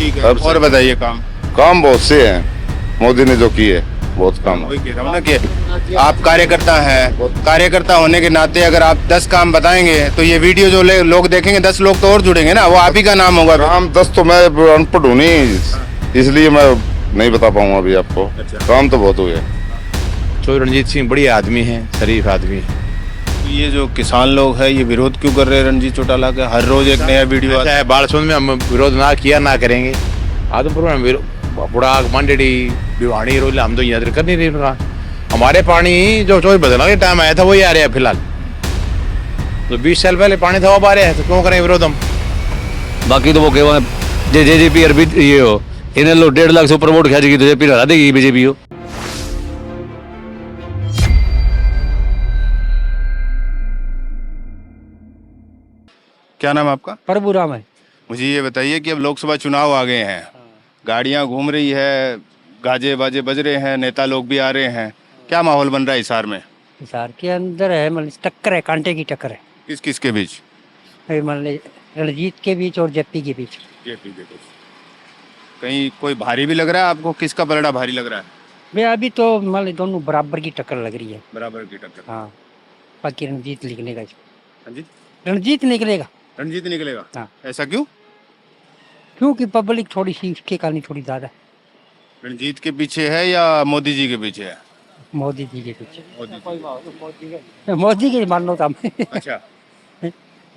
ठीक है, और बताइए काम। काम बहुत से हैं, मोदी ने जो किए बहुत काम है। वही कह रहा हूँ ना कि आप कार्यकर्ता हैं, कार्यकर्ता होने के नाते अगर आप 10 काम बताएंगे तो ये वीडियो जो लोग देखेंगे 10 लोग तो और जुड़ेंगे ना, वो आप ही का नाम होगा। काम 10 तो मैं अनपढ़ हूँ नहीं, इसलिए मैं नहीं बता पाऊंगा अभी आपको। काम तो बहुत हुए। तो रणजीत सिंह बढ़िया आदमी है, शरीफ आदमी है। तो ये जो किसान लोग हैं ये विरोध क्यों कर रहे हैं रणजीत चौटाला का? हर रोज एक नया वीडियो आता है। चाहे बालसुंद में हम विरोध ना किया ना करेंगे, आदमपुर में बुढ़ाक मंडड़ी भिवाड़ी रोल हम तो याद कर नहीं रहे। हमारे पानी जो 24 बदलने के टाइम आया था वही आ रहा है फिलहाल। तो 20 साल पहले पानी था वो आ रहा है, तो क्यों करें विरोध हम? बाकी तो वो केवल जेजेपी अरबी ये हो, इन्हें लोग 1.5 लाख से ऊपर वोट खेचेगी तो जेपी हरा देगी बीजेपी हो। क्या नाम है आपका? प्रभुराम है। मुझे ये बताइए कि अब लोकसभा चुनाव आ गए हैं, गाड़ियां घूम रही है, गाजे बाजे बज रहे हैं, नेता लोग भी आ रहे हैं, क्या माहौल बन रहा है हिसार में? हिसार के अंदर है मतलब टक्कर है, कांटे की टक्कर है। किस किस के बीच? मतलब रणजीत के बीच और जेपी के बीच। कहीं कोई भारी भी लग रहा है आपको? किसका पलड़ा भारी लग रहा है? मैं अभी तो मतलब दोनों बराबर की टक्कर लग रही है। बराबर की टक्कर। हाँ, बाकी रणजीत निकलेगा। हाँ जी, रणजीत निकलेगा। रणजीत निकलेगा। हाँ। ऐसा क्यों? क्योंकि पब्लिक थोड़ी सी उसके कारण थोड़ी ज्यादा है। रणजीत के पीछे है या मोदी जी के पीछे है? मोदी जी के पीछे। मोदी मोदी के मान लो काम। अच्छा,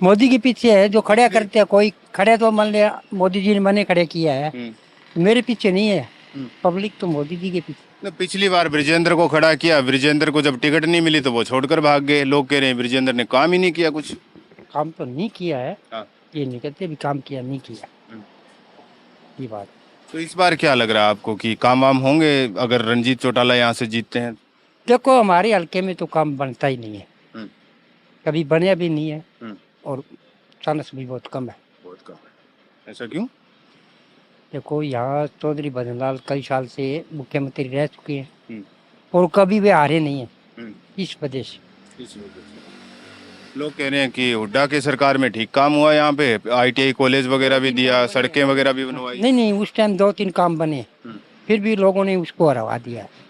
मोदी के पीछे है जो खड़ा करते हैं, कोई खड़े तो मान लिया मोदी जी ने मैंने खड़े किया है, मेरे पीछे नहीं है पब्लिक, तो मोदी जी के पीछे। तो पिछली बार ब्रिजेंद्र को खड़ा किया, ब्रिजेंद्र को जब टिकट नहीं मिली तो वो छोड़कर भाग गए। लोग कह रहे हैं ब्रिजेंद्र ने काम ही नहीं किया कुछ। काम तो नहीं किया है, हाँ। ये नहीं कहते भी काम किया नहीं किया, ये बात। तो इस बार क्या लग रहा है आपको कि काम वाम होंगे अगर रणजीत चौटाला यहाँ से जीतते हैं? देखो हमारे हल्के में तो काम बनता ही नहीं है, कभी बने भी नहीं है, और चांस भी बहुत कम है। बहुत कम है। ऐसा क्यों? देखो यहाँ चौधरी भजनलाल कई साल से मुख्यमंत्री रह चुके हैं और कभी वे हारे नहीं है, इस वजह से। लोग कह रहे हैं कि हुड्डा के सरकार में ठीक काम हुआ, यहाँ पे ITI कॉलेज वगैरह भी दिया, सड़कें वगैरह भी बनवाई। नहीं, उस टाइम 2-3 काम बने, फिर भी लोगों ने उसको हरवा दिया है।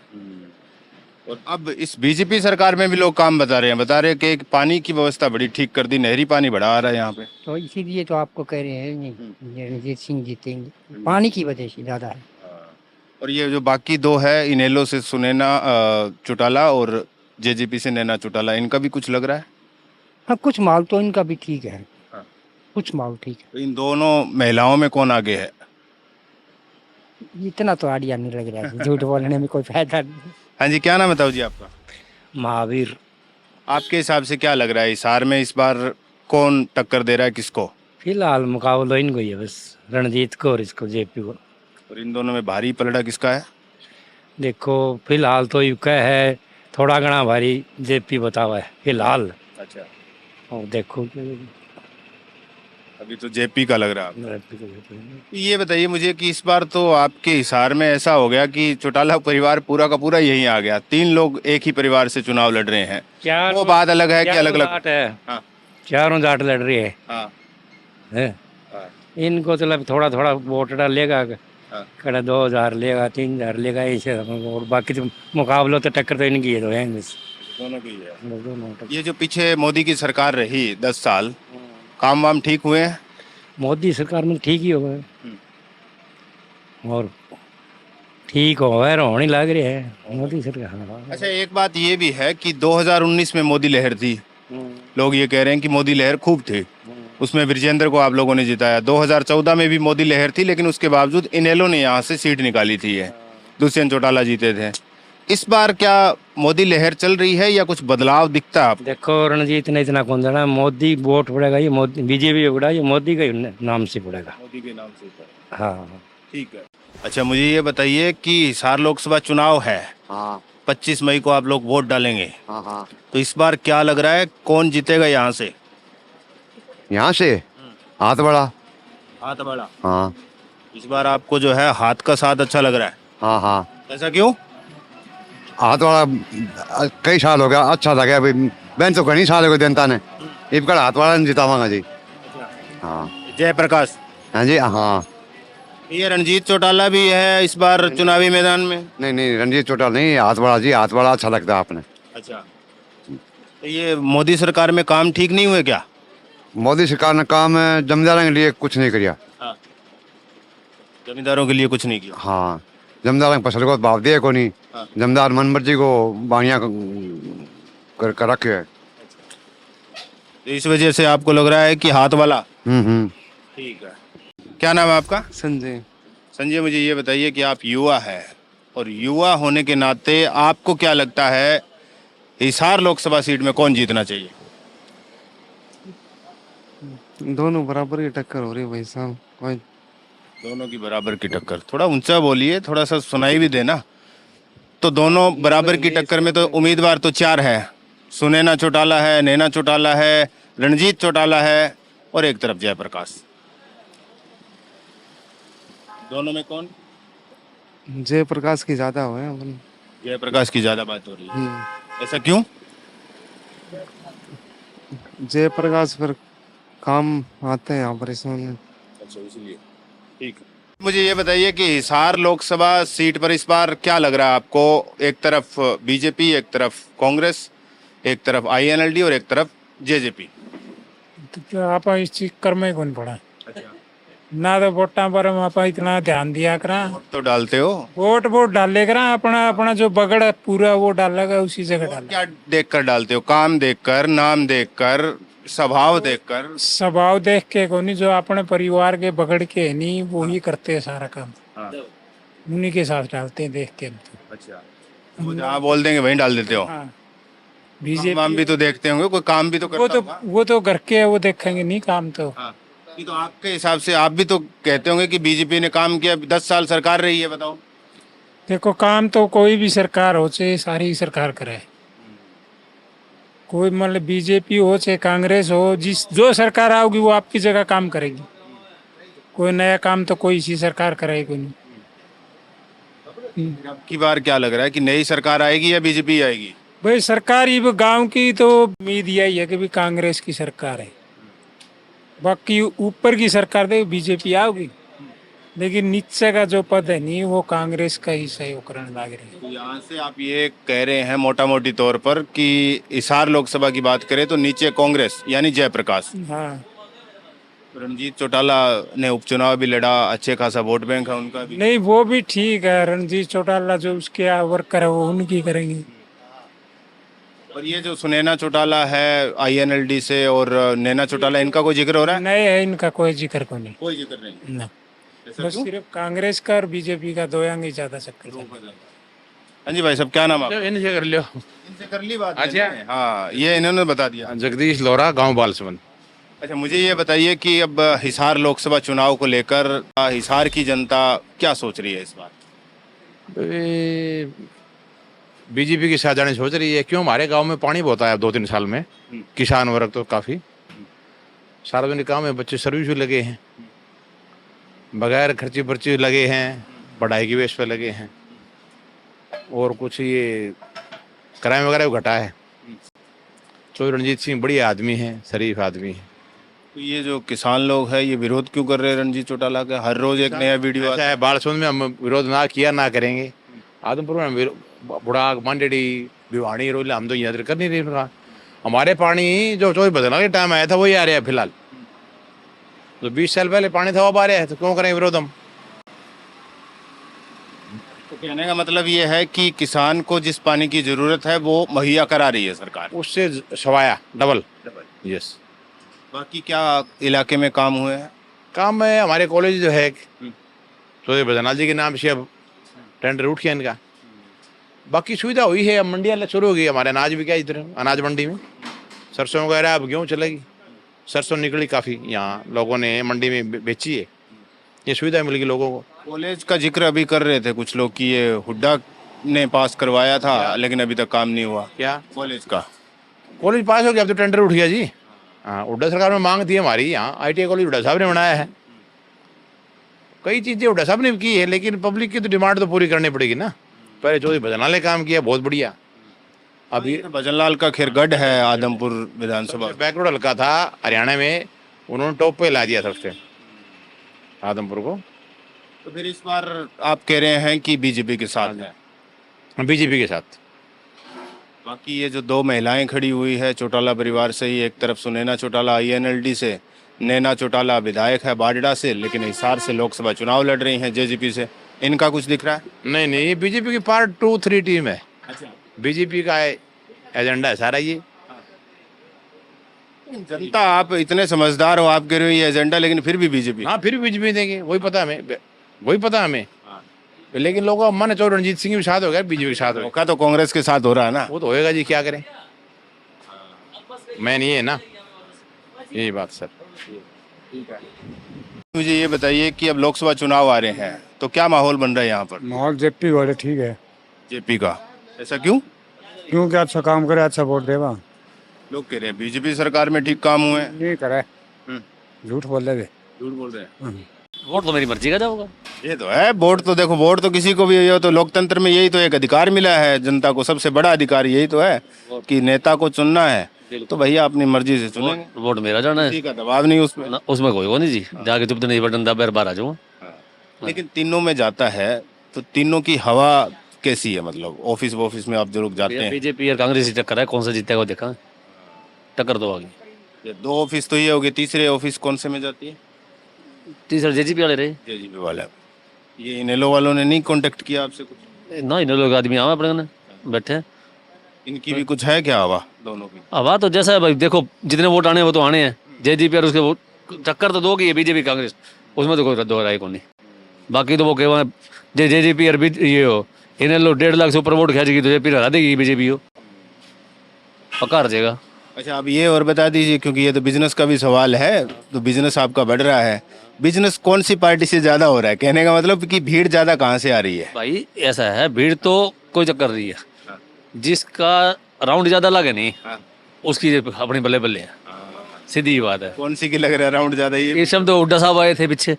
और अब इस बीजेपी सरकार में भी लोग काम बता रहे हैं कि एक पानी की व्यवस्था बड़ी ठीक कर दी, नहरी पानी बढ़ा आ रहा है यहाँ पे। तो इसीलिए तो आपको कह रहे हैं नहीं ये रणजीत सिंह जीतेंगे, पानी की वजह से ज़्यादा है। और ये जो बाकी दो है, इनेलो से सुनैना चौटाला और JJP से नैना चौटाला, इनका भी कुछ लग रहा है? हाँ, कुछ माल तो इनका भी ठीक है। हाँ। कुछ माल ठीक है। तो इन दोनों महिलाओं में कौन आगे है? इतना तो आइडिया नहीं लग रहा है, झूठ बोलने में कोई फायदा नहीं। हाँ जी, क्या नाम बताओ जी आपका? महावीर। आपके हिसाब से क्या लग रहा है हिसार में इस बार कौन टक्कर दे रहा है किसको? फिलहाल मुकाबला इनको ही है बस, रणजीत को और इसको जेपी को। और इन दोनों में भारी पलड़ा किसका है? देखो फिलहाल तो यूका है, थोड़ा घना भारी जेपी बतावा है फिलहाल। अच्छा, और देखो अभी तो JP का लग रहा है। ये बताइए मुझे कि इस बार तो आपके हिसार में ऐसा हो गया कि चौटाला परिवार पूरा का पूरा यहीं आ गया, 3 लोग एक ही परिवार से चुनाव लड़ रहे हैं। वो बात अलग है कि अलग अलग है। हाँ। चारों जाट लड़ रही है, हाँ। है? हाँ। इनको तो थोड़ा थोड़ा वोट लेगा, हाँ। कड़ा 2000 लेगा, 3000 लेगा, ऐसे। और बाकी तो मुकाबला तो टक्कर तो इनकी है, तो है दोनों की है। दोनों। ये जो पीछे मोदी की सरकार रही 10 साल, काम वाम ठीक हुए हैं? मोदी सरकार में ठीक ही हो गए, और ठीक हो गए, होने लग रही है मोदी सरकार। अच्छा, एक बात ये भी है कि 2019 में मोदी लहर थी, लोग ये कह रहे हैं कि मोदी लहर खूब थी, उसमें ब्रिजेंद्र को आप लोगों ने जिताया। 2014 में भी मोदी लहर थी, लेकिन उसके बावजूद इनेलो ने यहाँ से सीट निकाली थी, दुष्यंत चौटाला जीते थे। इस बार क्या मोदी लहर चल रही है या कुछ बदलाव दिखता है? देखो रणजीत ने इतना कौन जाना, मोदी वोट पड़ेगा, ये मोदी बीजेपी पड़ा, ये मोदी का नाम से पड़ेगा। मोदी के नाम से। हाँ, ठीक है। अच्छा, मुझे ये बताइए कि हिसार लोकसभा चुनाव है, 25 मई को आप लोग वोट डालेंगे। तो इस बार क्या लग रहा है कौन जीतेगा यहाँ से? यहाँ से हाथ बड़ा। हाथ बड़ा। हाँ इस बार आपको जो है हाथ का साथ अच्छा लग रहा है? हाँ हाँ, ऐसा क्यों? हाथ वाला कई साल हो गया, अच्छा लगा अभी। बहन तो घनी साल हो गए जनता ने, इबका हाथ वाला जितावांगा जी। हाँ जयप्रकाश। हाँ जी हाँ। ये रणजीत चौटाला भी है इस बार चुनावी मैदान में। नहीं नहीं, रणजीत चौटाला नहीं, हाथवाड़ा जी, हाथवाड़ा अच्छा लगता है आपने। अच्छा, तो ये मोदी सरकार में काम ठीक नहीं हुए क्या? मोदी सरकार ने काम जमींदारों के लिए कुछ नहीं किया। हाँ, जमींदारों के लिए कुछ नहीं किया। हाँ, जमींदारों को फसल को भाव दिए को नहीं। हाँ। जमींदार मन मर्जी को बाणिया कर रखे है। तो इस वजह से आपको लग रहा है कि हाथ वाला। हम्म। ठीक है। क्या नाम है आपका? संजय। संजय, मुझे ये बताइए कि आप युवा है और युवा होने के नाते आपको क्या लगता है हिसार लोकसभा सीट में कौन जीतना चाहिए? दोनों बराबर की टक्कर हो रही है भाई साहब। कोई दोनों की बराबर की टक्कर। थोड़ा ऊंचा बोलिए, थोड़ा सा सुनाई भी देना। तो दोनों बराबर की टक्कर में तो उम्मीदवार तो चार है। सुनैना चौटाला है, नैना चौटाला है, रणजीत चौटाला है और एक तरफ जयप्रकाश। दोनों में कौन? जयप्रकाश की ज्यादा हुए हैं अपन। जयप्रकाश की ज्यादा बात हो रही है। हम्म। ऐसा क्यों? जयप्रकाश पर काम आते हैं यहाँ पर इसमें। अच्छा, इसलिए। ठीक। मुझे ये बताइए कि हिसार लोकसभा सीट पर इस बार क्या लग रहा है आपको? एक तरफ बीजेपी, एक तरफ कांग्रेस, एक तरफ आईएनएलडी और एक तरफ जेजेपी। तो आप इस चक्कर में कौन पड़ा ना, तो वोटा पर हम आप इतना ध्यान दिया करा। तो डालते हो? वोट डाले करा, अपना अपना जो बगड़ है पूरा वो डालेगा उसी जगह डाले। क्या देखकर डालते हो? काम देखकर, नाम देखकर, स्वभाव देखकर? स्वभाव देख के को नहीं, जो अपने परिवार के बगड़ के है नहीं वो ही करते हैं सारा काम। हाँ। उन्हीं के साथ डालते हैं देख के हम तो। अच्छा, वो जहाँ बोल देंगे वहीं डाल देते हो? हाँ, काम बीजेपी भी तो देखते होंगे, कोई काम भी तो करता होगा। वो तो घर के है, वो देखेंगे नहीं काम तो। हाँ। ये तो आपके हिसाब से आप भी तो कहते होंगे कि बीजेपी ने काम किया, 10 साल सरकार रही है, बताओ। देखो काम तो कोई भी सरकार हो चाहे सारी सरकार करे, कोई मतलब बीजेपी हो चाहे कांग्रेस हो, जो सरकार आओगी वो आपकी जगह काम करेगी। कोई नया काम तो कोई इसी सरकार करेगी नहीं। अब की बार क्या लग रहा है कि नई सरकार आएगी या बीजेपी आएगी? भाई सरकार ये गांव की तो उम्मीद यही है कि भी कांग्रेस की सरकार है। बाकी ऊपर की सरकार दे बीजेपी आओगी, लेकिन नीचे का जो पद है नहीं वो कांग्रेस का ही सहयोग करने लग रही है। तो यहाँ से आप ये कह रहे हैं मोटा मोटी तौर पर कि हिसार लोकसभा की बात करें तो नीचे कांग्रेस यानी जयप्रकाश। हाँ, रणजीत चौटाला ने उपचुनाव भी लड़ा, अच्छे खासा वोट बैंक है उनका भी। नहीं वो भी ठीक है, रणजीत चौटाला जो उसके वर्कर है वो उनकी करेंगे। और ये जो सुनैना चौटाला है आईएनएलडी से और नैना चौटाला, इनका कोई जिक्र हो रहा है? नए है, इनका कोई जिक्र को नहीं कोई जिक्र नहीं। ना, ऐसा बस क्यों? सिर्फ कांग्रेस का और बीजेपी का दो अंग ही ज्यादा चक्कर चल रहा है। हाँ जी भाई साहब, क्या नाम आप? इनसे कर लियो। इनसे कर ली बात अच्छा। मैंने। हाँ, ये इन्होंने बता दिया। जगदीश लोरा, गांव बालसमंद। अच्छा, मुझे ये बताइए कि अब हिसार लोकसभा चुनाव को लेकर हिसार की जनता क्या सोच रही है इस बार? बीजेपी की साथ जाने सोच रही है। क्यों? हमारे गांव में पानी बहुत आया 2-3 साल में। किसान वर्ग तो काफ़ी सार्वजनिक काम में बच्चे सर्विस भी लगे हैं, बगैर खर्ची पर्ची लगे हैं, पढ़ाई की बेस पे लगे हैं, और कुछ ये क्राइम वगैरह भी घटा है। तो रणजीत सिंह बढ़िया आदमी है, शरीफ आदमी है। तो ये जो किसान लोग हैं ये विरोध क्यों कर रहे हैं रणजीत चौटाला का? हर रोज एक नया वीडियो ऐसा है, बालसुंद में हम विरोध ना किया ना करेंगे। आदमपुर में बुढ़ाक मंडेड़ी भिवाड़ी रोल हम तो याद कर नहीं रहे उनका। हमारे पानी जो 24 बदलने के टाइम आया था वही आ रहा है फिलहाल। तो 20 साल पहले पानी था वो आ रहा है, तो क्यों करें विरोध हम? तो कहने का मतलब ये है कि किसान को जिस पानी की जरूरत है वो मुहैया करा रही है सरकार। उससे सवाया डबल। यस। बाकी क्या इलाके में काम हुए हैं? काम है हमारे कॉलेज जो है तो बदनाल जी के नाम से अब टेंडर उठ गया इनका। बाकी सुविधा हुई है, अब मंडियाँ शुरू हो गई। हमारे अनाज भी क्या इधर अनाज मंडी में सरसों वगैरह अब गेहूँ चलेगी। सरसों निकली काफ़ी, यहाँ लोगों ने मंडी में बेची है, ये सुविधा मिल गई लोगों को। कॉलेज का जिक्र अभी कर रहे थे कुछ लोग कि ये हुड्डा ने पास करवाया था लेकिन अभी तक काम नहीं हुआ। क्या कॉलेज का? कॉलेज पास हो गया, अब तो टेंडर उठ गया जी। हाँ, हुड्डा सरकार में मांग थी हमारी, यहाँ ITI कॉलेज हुड्डा साहब ने बनाया है। कई चीज़ें हुड्डा साहब ने की है, लेकिन पब्लिक की तो डिमांड तो पूरी करनी पड़ेगी ना। पहले चौधरी भजनलाल ने काम किया बहुत बढ़िया। अभी भजनलाल का खैर गढ़ है आदमपुर विधानसभा। बैकवर्ड हल्का था हरियाणा में, उन्होंने टॉप पे ला दिया सबसे आदमपुर को। तो फिर इस बार आप कह रहे हैं कि बीजेपी के साथ है। बीजेपी के साथ। बाकी ये जो दो महिलाएं खड़ी हुई है चौटाला परिवार से ही, एक तरफ सुनैना चौटाला INLD से, नैना चौटाला विधायक है बाडड़ा से, लेकिन हिसार से लोकसभा चुनाव लड़ रही हैं JGP से, इनका कुछ दिख रहा है? नहीं नहीं, ये बीजेपी की पार्ट 2-3 टीम है। अच्छा, बीजेपी का एजेंडा है सारा ये। जनता, आप इतने समझदार हो, आप कह रहे हो ये एजेंडा, लेकिन फिर भी बीजेपी। हाँ, फिर भी बीजेपी देंगे, वही पता हमें, वही पता हमें। लेकिन लोगों का मन है, चलो रणजीत सिंह के साथ हो गया, बीजेपी के साथ हो गया। मौका तो कांग्रेस के साथ हो रहा है ना। वो तो होएगा जी, क्या करें, मैं नहीं है ना, यही बात सर। मुझे ये बताइए कि अब लोकसभा चुनाव आ रहे हैं तो क्या माहौल बन रहा है यहाँ पर माहौल जेपी वाले ठीक है, JP का? ऐसा क्यों? क्योंकि अच्छा काम करे, अच्छा वोट देवा। लोग कह रहे हैं बीजेपी सरकार में ठीक काम हुए हैं। नहीं करे, झूठ बोल रहे। झूठ बोल रहे हैं। वोट तो मेरी मर्जी का जाओगा। ये तो है, वोट तो देखो, वोट तो किसी को भी, ये तो लोकतंत्र में यही तो एक अधिकार मिला है जनता को, सबसे बड़ा अधिकार यही तो है कि नेता को चुनना है, तो भैया अपनी मर्जी से चुनेंगे, वोट मेरा जाना है किसी का दबाव नहीं उसमें। ना, उसमें कोई वो नहीं जी, जाके चुप नहीं बटन दबा बाहर आ जाऊँ। लेकिन तीनों में जाता है तो तीनों की हवा कैसी है, मतलब ऑफिस में आप जो लोग जाते हैं? बीजेपी और कांग्रेस ही टक्कर है, कौन सा जीतेगा वो देखा, टक्कर दो आगे। ये 2 ऑफिस तो ये हो गए, तीसरे ऑफिस कौन से में जाती है? तीसरा JGP वाले रहे JGP वाले। ये इनेलो वालों ने नहीं कांटेक्ट किया आपसे कुछ? ना, इन लोग आदमी आवा अपने बैठे हैं। इनकी भी कुछ है क्या हवा दोनों की? हवा तो जैसा है भाई, देखो जितने वोट आने हैं वो तो आने हैं, JGP और उसके वोट टक्कर तो दोगी BJP कांग्रेस, उसमें तो कोई रद्द हो रहा है, कौन नहीं। बाकी तो वो कह JGP और ये हो इनेलो 1.5 लाख से ऊपर वोट खेचेगी तो JP हरा देगी, BJP हो पक्का हर जाएगा। अच्छा, अब ये और बता दीजिए, क्योंकि ये तो बिजनेस का भी सवाल है, तो बिजनेस आपका बढ़ रहा है, बिजनेस कौन सी पार्टी से ज्यादा हो रहा है? कहने का मतलब कि भीड़ ज्यादा कहाँ से आ रही है? भाई ऐसा है, भीड़ तो कोई चक्कर नहीं है, जिसका राउंड ज्यादा लगे नहीं उसकी अपनी बल्ले बल्ले है, सीधी बात है। कौन सी की लग रहा है राउंड ज्यादा? ये इस समय तो हुड्डा साहब आए थे पीछे,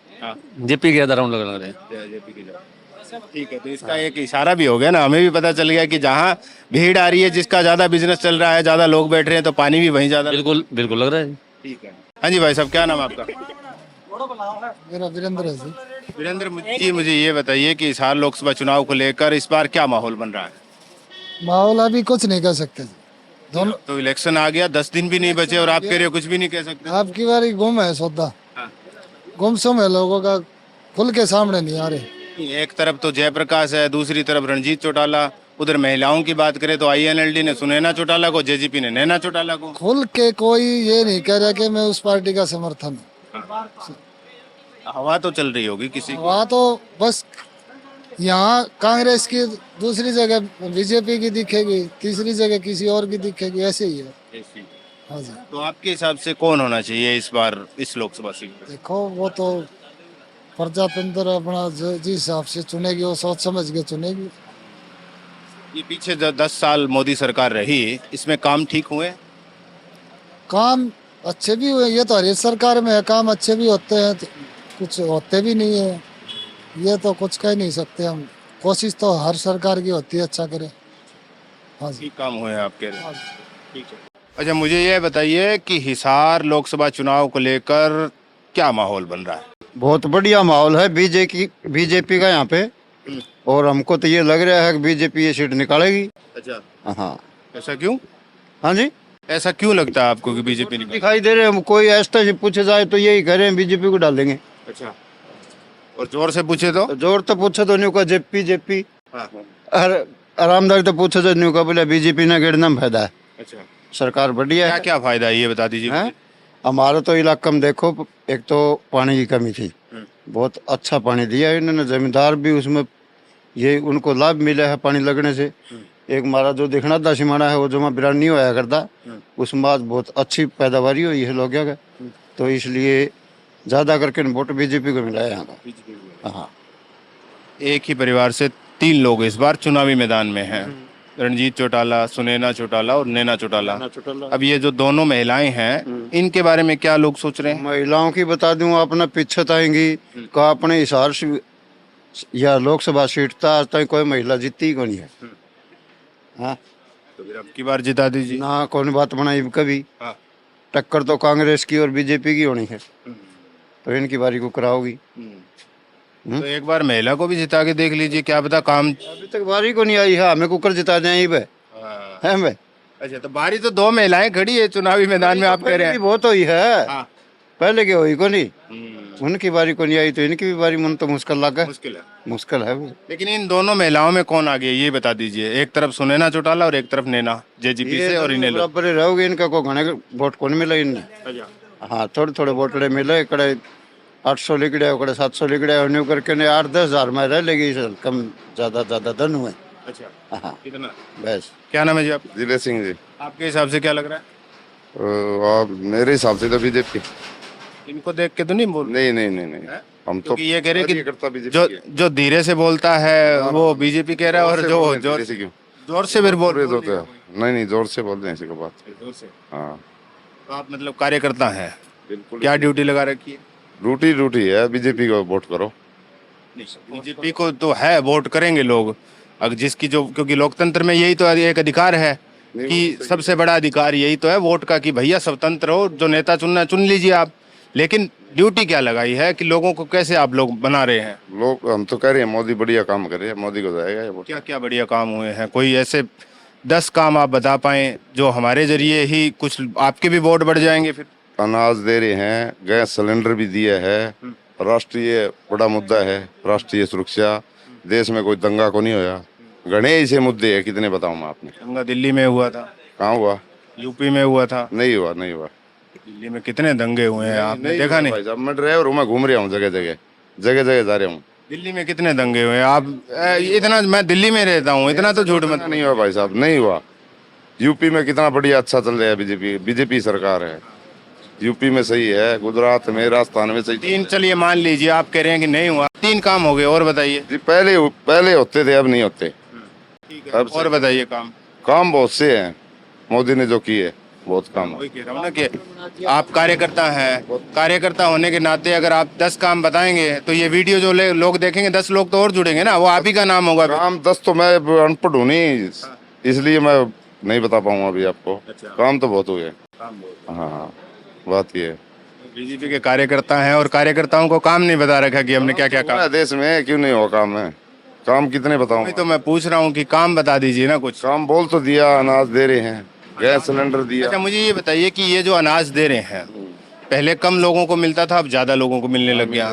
JP के ज्यादा राउंड लग रहे हैं। JP की ज्यादा। ठीक है, तो इसका एक इशारा भी हो गया ना, हमें भी पता चल गया कि जहाँ भीड़ आ रही है, जिसका ज्यादा बिजनेस चल रहा है, ज्यादा लोग बैठ रहे हैं, तो पानी भी वहीं ज्यादा। बिल्कुल बिल्कुल लग रहा है। ठीक है। हाँ जी भाई साहब, क्या नाम है आपका? मेरा वीरेंद्र है जी। वीरेंद्र जी, मुझे ये बताइए कि इस बार लोकसभा चुनाव को लेकर इस बार क्या माहौल बन रहा है? माहौल अभी कुछ नहीं कर सकते जी। दोनों तो इलेक्शन आ गया, 10 दिन भी नहीं बचे और आप कह रहे हो कुछ भी नहीं कह सकते? आपकी बारी गुम है सौदा, गुमसुम है, लोगों का खुल के सामने नहीं आ रहे। एक तरफ तो जयप्रकाश है, दूसरी तरफ रणजीत चौटाला, उधर महिलाओं की बात करें तो INLD ने सुनैना चौटाला को, JGP ने नैना चौटाला को। खुल के कोई ये नहीं कह रहा कि मैं उस पार्टी का समर्थन हूँ। हवा तो चल रही होगी किसी की। वहाँ तो बस यहाँ कांग्रेस की, दूसरी जगह BJP की दिखेगी, तीसरी जगह किसी और की दिखेगी, ऐसे ही है। हाँ जी। तो आपके हिसाब से कौन होना चाहिए इस बार इस लोकसभा सीट पे? देखो वो तो प्रजातंत्र अपना जिस हिसाब से चुनेगी वो सोच समझ के चुनेगी। ये पीछे 10 साल मोदी सरकार रही, इसमें काम ठीक हुए? काम अच्छे भी हुए, ये तो हर एक सरकार में है, काम अच्छे भी होते हैं तो कुछ होते भी नहीं है, ये तो कुछ कह नहीं सकते हम। कोशिश तो हर सरकार की होती है अच्छा करे। हाँ जी। ठीक काम हुए हैं आप कह रहे हैं। ठीक है। अच्छा, मुझे ये बताइए कि हिसार लोकसभा चुनाव को लेकर क्या माहौल बन रहा है? बहुत बढ़िया माहौल है बीजेपी का यहाँ पे, और हमको तो ये लग रहा है कि बीजेपी ये सीट निकालेगी। अच्छा, हाँ। ऐसा क्यों? हाँ जी, ऐसा क्यों लगता है आपको कि बीजेपी निकालेगी? दिखाई दे रहे हैं, कोई ऐसा से पूछे जाए तो यही कह रहे हैं बीजेपी को डालेंगे। अच्छा, और जोर से पूछे तो? जोर तो पूछे तो नहीं का जेपी। हाँ। आरामदायक तो पूछे तो नहीं का, बोले बीजेपी ने गिरना में फायदा है। अच्छा, सरकार बढ़िया क्या है। क्या फायदा है ये बता दीजिए हैं? मुझे। हमारे तो इलाका में देखो, एक तो पानी की कमी थी, बहुत अच्छा पानी दिया है इन्होंने, जमींदार भी उसमें ये उनको लाभ मिला है पानी लगने से। एक हमारा जो दिखना था सिमाना है वो जमा बिरान नहीं होया करता, उसमें आज बहुत अच्छी पैदावारी हुई है लोगों का, तो इसलिए ज्यादा करके वोट बीजेपी को मिला है यहाँ का। हाँ। एक ही परिवार से 3 लोग इस बार चुनावी मैदान में हैं, रणजीत चौटाला, सुनैना चौटाला और नैना चौटाला। अब ये जो दोनों महिलाएं हैं, इनके बारे में क्या लोग सोच रहे हैं? महिलाओं की बता दूं, अपना पीछे आएंगी का अपने हिसार से या लोकसभा सीट था, आज तक कोई महिला जीती को नहीं है। हाँ, तो फिर अब की बार जिता दीजिए ना, कौन बात बनाई कभी। हाँ। टक्कर तो कांग्रेस की और बीजेपी की होनी है, तो इनकी बारी को कराओगी। तो एक बार महिला को भी जिता के देख लीजिए, क्या पता काम। अभी तक बारी को नहीं आई है, हमें कुकर जिता दें यहीं पे है भाई। अच्छा, तो बारी तो 2 महिलाएं खड़ी है चुनावी मैदान में, आप कह रहे हैं। बहुत हुई है, हाँ। पहले की हुई को नहीं, उनकी बारी को नहीं आई तो इनकी भी बारी मन तो मुश्किल लगा, मुश्किल है भाई। लेकिन इन दोनों महिलाओं में कौन आगे है ये बता दीजिए। एक तरफ सुनैना चौटाला और एक तरफ नैना जेजीपी से और इनेलो। बराबर ही रहोगे, इनका को घने वोट कौन मिला इनने। हाँ, थोड़े थोड़े वोटड़े मिले, कड़े 800 लिखड़े कड़े 700 लिखड़े न्यू करके 8-10 हजार में रह लेगी, कम ज्यादा धन हुए। अच्छा, हाँ कितना? बस। क्या नाम है जी आपका? दिलेर सिंह जी। आपके हिसाब से क्या लग रहा है? आप मेरे हिसाब से तो बीजेपी। इनको देख के तो नहीं बोल, नहीं हम तो क्योंकि ये कह रहे हैं कार्यकर्ता कि बीजेपी जो धीरे से बोलता है वो बीजेपी कह रहा है, और जो जोर से क्यों जोर से फिर बोल जोर से नहीं जोर से बोल रहे हैं इसी को बात। जोर से। हाँ तो आप मतलब कार्यकर्ता हैं, बिल्कुल। क्या ड्यूटी लगा रखी है? रूटी है, बीजेपी को वोट करो। बीजेपी को तो है, वोट करेंगे लोग अगर जिसकी जो, क्योंकि लोकतंत्र में यही तो एक अधिकार है कि सबसे बड़ा अधिकार यही तो है वोट का, कि भैया स्वतंत्र हो, जो नेता चुनना चुन लीजिए आप। लेकिन ड्यूटी क्या लगाई है कि लोगों को कैसे आप लोग बना रहे हैं? लोग हम तो कह रहे हैं मोदी बढ़िया काम करे, मोदी को जाएगा ये वोट। क्या क्या बढ़िया काम हुए हैं? कोई ऐसे 10 काम आप बता पाए जो हमारे जरिए ही कुछ आपके भी वोट बढ़ जाएंगे फिर? अनाज दे रहे हैं, गैस सिलेंडर भी दिया है, राष्ट्रीय बड़ा मुद्दा है, राष्ट्रीय सुरक्षा, देश में कोई दंगा को नहीं होया। घने ऐसे मुद्दे है, कितने बताऊं मैं आपने। दंगा दिल्ली में हुआ था, कहाँ हुआ? यूपी में हुआ था, नहीं हुआ। दिल्ली में कितने दंगे हुए हैं, आपने देखा नहीं? भाई साहब, मैं ड्राइवर हूँ, मैं घूम रहा हूँ जगह जगह जा रहा हूँ। दिल्ली में कितने दंगे हुए हैं? आप इतना, मैं दिल्ली में रहता हूँ, इतना तो झूठ मत। नहीं हुआ भाई साहब, नहीं हुआ। यूपी में कितना बढ़िया अच्छा चल रहा है, बीजेपी सरकार है। यूपी में सही है, गुजरात में, राजस्थान में सही। 3, चलिए मान लीजिए आप कह रहे हैं कि नहीं हुआ, 3 काम हो गए, और बताइए। जी पहले होते थे, अब नहीं होते। अब और बताइए काम बहुत से हैं, मोदी ने जो किए बहुत काम है। वही कह रहा हूँ ना कि आप कार्यकर्ता हैं, कार्यकर्ता होने के नाते अगर आप 10 काम बताएंगे तो ये वीडियो जो लोग देखेंगे 10 लोग तो और जुड़ेंगे ना, वो आप ही का नाम होगा। काम 10 तो मैं अनपढ़ हूँ नहीं, इसलिए मैं नहीं बता पाऊंगा अभी आपको। काम तो बहुत हुए। हाँ, बात ये है। बीजेपी के कार्यकर्ता हैं और कार्यकर्ताओं को काम नहीं बता रखा कि हमने क्या क्या काम। देश में क्यों नहीं हुआ काम है? काम कितने बताऊं? तो मैं पूछ रहा हूँ कि काम बता दीजिए ना कुछ। काम बोल तो दिया, अनाज दे रहे हैं, गैस सिलेंडर दिया। अच्छा, मुझे ये बताइए कि ये जो अनाज दे रहे हैं, पहले कम लोगों को मिलता था, अब ज्यादा लोगों को मिलने लग गया,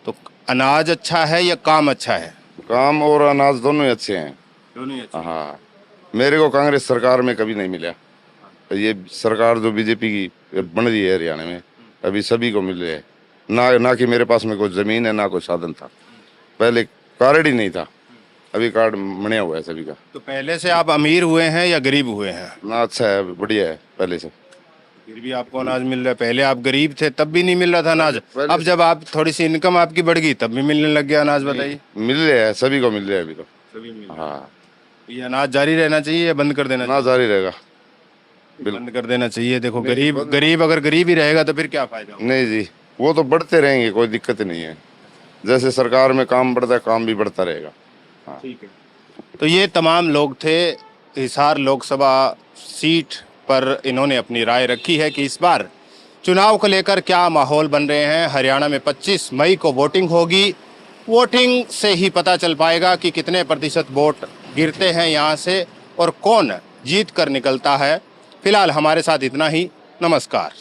तो अनाज अच्छा है या काम अच्छा है? काम और अनाज दोनों ही अच्छे हैं। दोनों ही अच्छे। हाँ, मेरे को कांग्रेस सरकार में कभी नहीं मिला। ये सरकार जो बीजेपी की बन रही है हरियाणा में, अभी सभी को मिल रहे हैं। ना कि मेरे पास में कोई जमीन है, ना कोई साधन था, पहले कार्ड ही नहीं था, अभी कार्ड बना हुआ है सभी का। तो पहले से आप अमीर हुए हैं या गरीब हुए हैं? ना अच्छा है, बढ़िया है पहले से। फिर भी आपको अनाज मिल रहा है, पहले आप गरीब थे तब भी नहीं मिल रहा था अनाज, अब जब आप थोड़ी सी इनकम आपकी बढ़ गई तब भी मिलने लग गया अनाज, बताइए। मिल रहे हैं, सभी को मिल रहे हैं अभी तो। हाँ, ये अनाज जारी रहना चाहिए या बंद कर देना ना जारी रहेगा? चाहिए? बंद कर देना चाहिए। देखो गरीब अगर गरीब ही रहेगा तो फिर क्या फायदा? नहीं जी, वो तो बढ़ते रहेंगे, कोई दिक्कत नहीं है। जैसे सरकार में काम बढ़ता है, काम भी बढ़ता रहेगा। हाँ। ठीक है। तो ये तमाम लोग थे, हिसार लोकसभा सीट पर इन्होंने अपनी राय रखी है कि इस बार चुनाव को लेकर क्या माहौल बन रहे हैं। हरियाणा में 25 मई को वोटिंग होगी, वोटिंग से ही पता चल पाएगा कि कितने प्रतिशत वोट गिरते हैं यहाँ से और कौन जीत कर निकलता है। फिलहाल हमारे साथ इतना ही, नमस्कार।